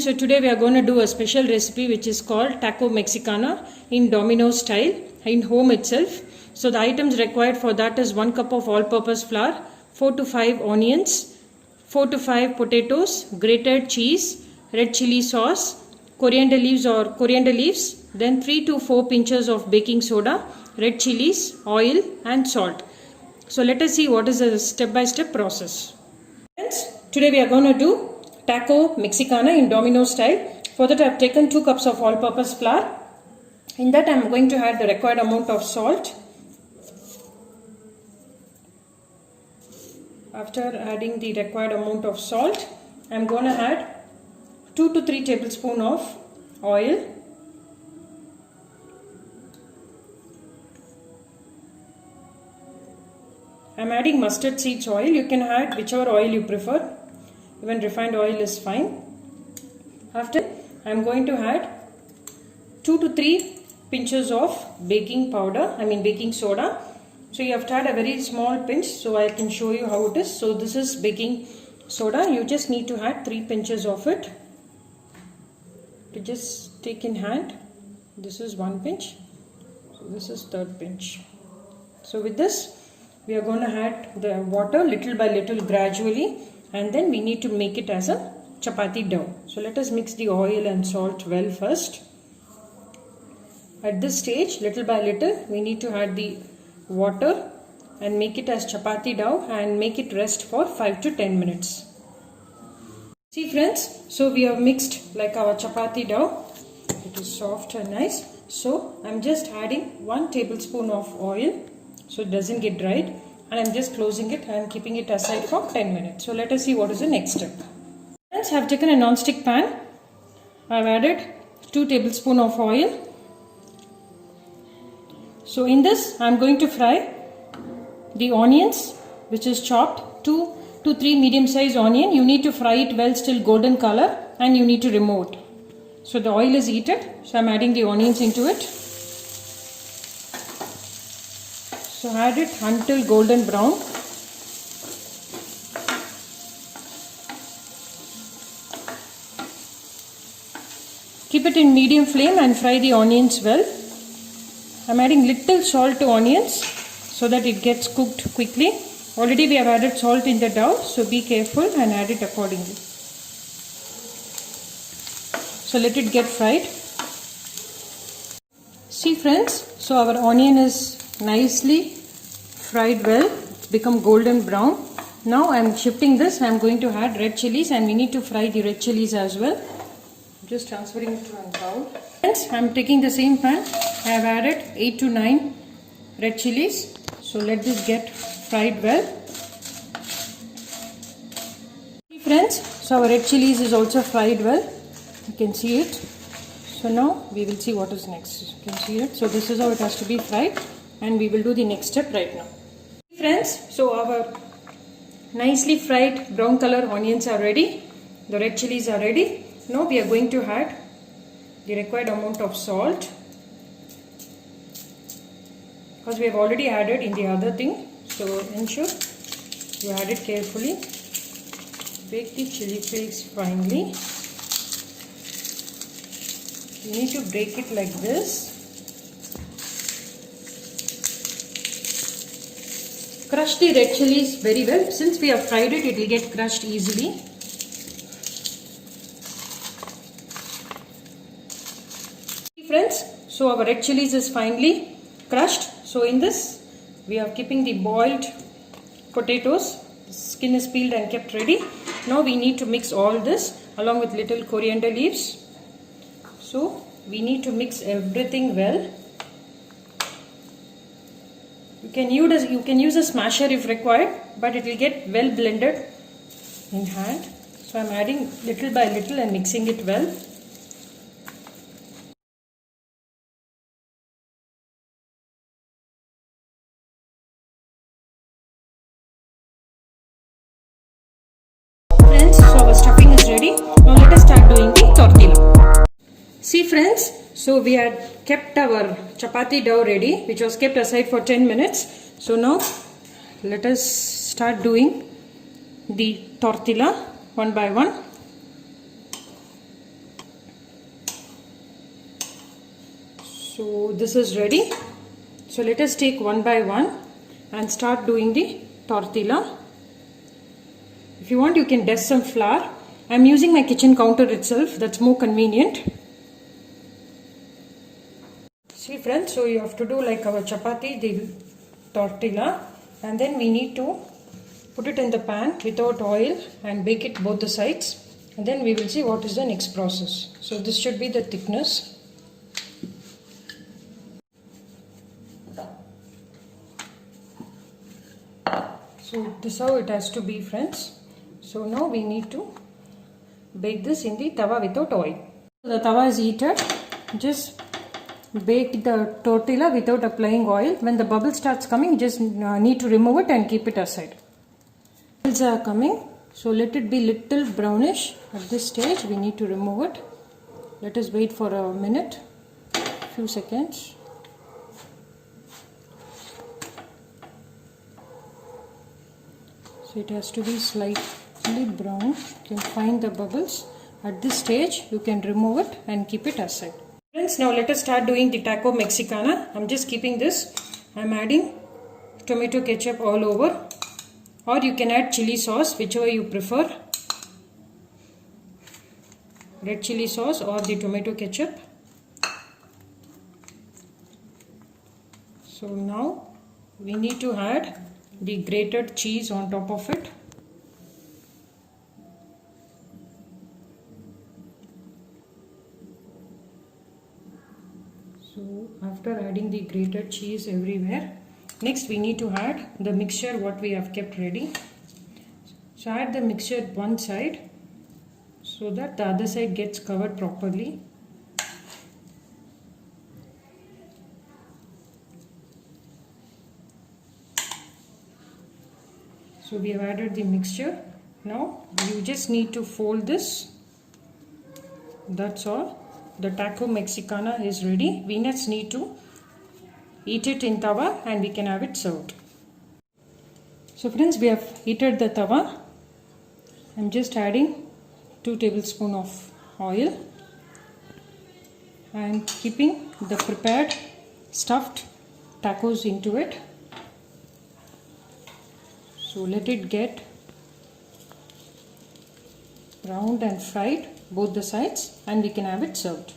So today we are going to do a special recipe which is called Taco Mexicana in Domino's style in home itself. So the items required for that is 1 cup of all-purpose flour, 4 to 5 onions, 4 to 5 potatoes, grated cheese, red chili sauce, coriander leaves, then 3 to 4 pinches of baking soda, red chilies, oil and salt. So let us see what is the step-by-step process. Friends, today we are going to do Taco Mexicana in Domino's style. For that I have taken 2 cups of all-purpose flour. In that I am going to add the required amount of salt. After adding the required amount of salt, I am going to add 2 to 3 tablespoons of oil. I am adding mustard seeds oil. You can add whichever oil you prefer. Even refined oil is fine. After, I am going to add 2 to 3 pinches of baking soda. So you have to add a very small pinch, so I can show you how it is. So this is baking soda. You just need to add 3 pinches of it. To just take in hand. This is 1 pinch. So this is 3rd pinch. So with this, we are going to add the water little by little gradually, and then we need to make it as a chapati dough. So let us mix the oil and salt well first. At this stage, little by little, we need to add the water and make it as chapati dough and make it rest for 5 to 10 minutes. See friends, so we have mixed like our chapati dough. It is soft and nice. So I am just adding 1 tablespoon of oil so it doesn't get dried, and I am just closing it and keeping it aside for 10 minutes. So let us see what is the next step. Friends, I have taken a non-stick pan. I have added 2 tablespoons of oil. So in this I am going to fry the onions which is chopped, 2 to 3 medium sized onion. You need to fry it well till golden color and you need to remove it. So the oil is heated, so I am adding the onions into it. So add it until golden brown. Keep it in medium flame and fry the onions well. I am adding little salt to onions so that it gets cooked quickly. Already we have added salt in the dough, so be careful and add it accordingly. So let it get fried. See friends, so our onion is nicely fried well, become golden brown. Now I am shifting this, I am going to add red chilies, and we need to fry the red chilies as well. Just transferring it to a bowl. Friends, I am taking the same pan. I have added 8 to 9 red chilies. So let this get fried well. See friends, so our red chilies is also fried well. You can see it. So now we will see what is next. You can see it. So this is how it has to be fried, and we will do the next step right now. Friends, so our nicely fried brown color onions are ready. The red chilies are ready. Now we are going to add the required amount of salt, because we have already added in the other thing. So ensure you add it carefully. Bake the chili flakes finely. You need to break it like this. Crush the red chilies very well. Since we have fried it, it will get crushed easily. Friends, so our red chilies is finely crushed. So in this, we are keeping the boiled potatoes. The skin is peeled and kept ready. Now we need to mix all this along with little coriander leaves. So we need to mix everything well. You can use a smasher if required, but it will get well blended in hand. So I am adding little by little and mixing it well. Friends, so our stuffing is ready. Now let us start doing the tortilla. See friends, so we had kept our chapati dough ready, which was kept aside for 10 minutes. So now let us start doing the tortilla one by one. So this is ready. So let us take one by one and start doing the tortilla. If you want, you can dust some flour. I am using my kitchen counter itself, that's more convenient. See friends, so you have to do like our chapati, the tortilla, and then we need to put it in the pan without oil and bake it both the sides, and then we will see what is the next process. So this should be the thickness. So this is how it has to be, friends. So now we need to bake this in the tawa without oil. The tawa is heated. Just bake the tortilla without applying oil. When the bubble starts coming, you just need to remove it and keep it aside. Bubbles are coming, so let it be little brownish. At this stage, we need to remove it. Let us wait for a minute, few seconds. So it has to be slightly brown. You can find the bubbles. At this stage, you can remove it and keep it aside. Friends, now let us start doing the taco mexicana. I'm just keeping this. I'm adding tomato ketchup all over, or you can add chili sauce, whichever you prefer. Red chili sauce or the tomato ketchup. So now we need to add the grated cheese on top of it. So after adding the grated cheese everywhere, next we need to add the mixture what we have kept ready. So add the mixture one side so that the other side gets covered properly. So we have added the mixture. Now you just need to fold this. That's all. The taco mexicana is ready. We just need to heat it in tawa and we can have it served. So friends, we have heated the tawa. I'm just adding 2 tablespoons of oil and keeping the prepared stuffed tacos into it. So let it get browned and fried both the sides and we can have it served.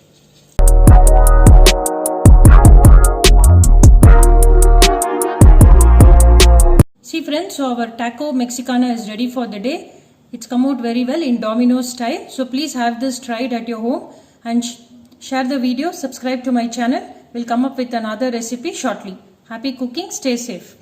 See friends, so our taco mexicana is ready for the day. It's come out very well in Domino's style. So please have this tried at your home and share the video, subscribe to my channel. We'll come up with another recipe shortly. Happy cooking, stay safe.